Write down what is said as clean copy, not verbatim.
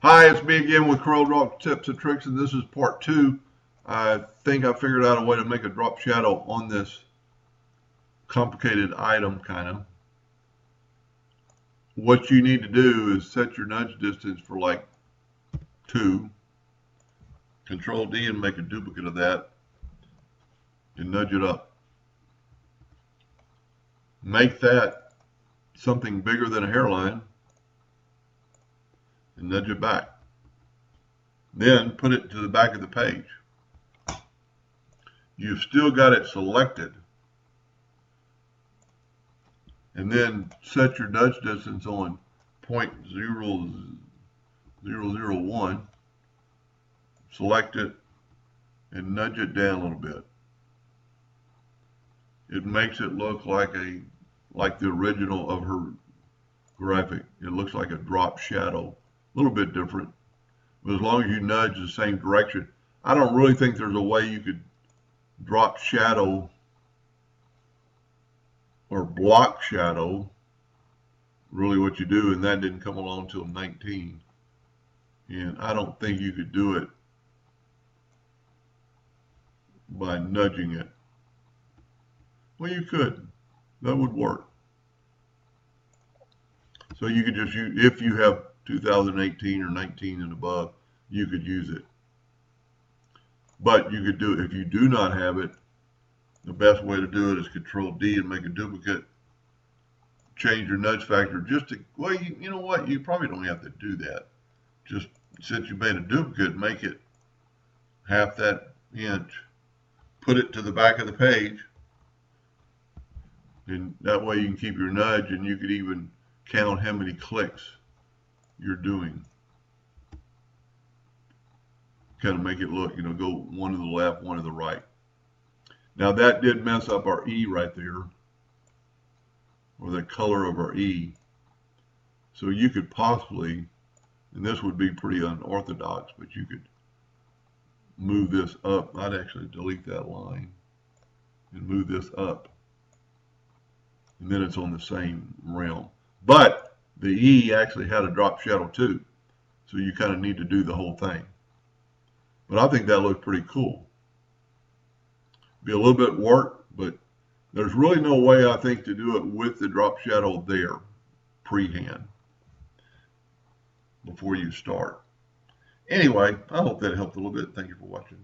Hi, it's me again with Corel Drop Tips and Tricks, and this is part 2. I think I figured out a way to make a drop shadow on this complicated item, kind of. What you need to do is set your nudge distance for like 2. Control D and make a duplicate of that and nudge it up. Make that something bigger than a hairline and nudge it back. Then put it to the back of the page. You've still got it selected. And then set your nudge distance on 0.0001. Select it and nudge it down a little bit. It makes it look like the original of her graphic. It looks like a drop shadow. A little bit different. But as long as you nudge the same direction, I don't really think there's a way you could drop shadow or block shadow, really what you do, and that didn't come along until 19. And I don't think you could do it by nudging it. Well, you could. That would work. So you could just use, if you have 2018 or 19 and above, you could use it. But you could do it if you do not have it. The best way to do it is Control D and make a duplicate. Change your nudge factor just to, well, you know what? You probably don't have to do that. Just since you made a duplicate, make it half that inch. Put it to the back of the page. And that way you can keep your nudge, and you could even count how many clicks you're doing. Kind of make it look, go one to the left, one to the right. Now that did mess up our E right there, or the color of our E. So you could possibly, and this would be pretty unorthodox, but you could move this up. I'd actually delete that line and move this up. And then it's on the same realm. But the E actually had a drop shadow too. So you kind of need to do the whole thing. But I think that looks pretty cool. Be a little bit work, but there's really no way, I think, to do it with the drop shadow there, pre-hand, before you start. Anyway, I hope that helped a little bit. Thank you for watching.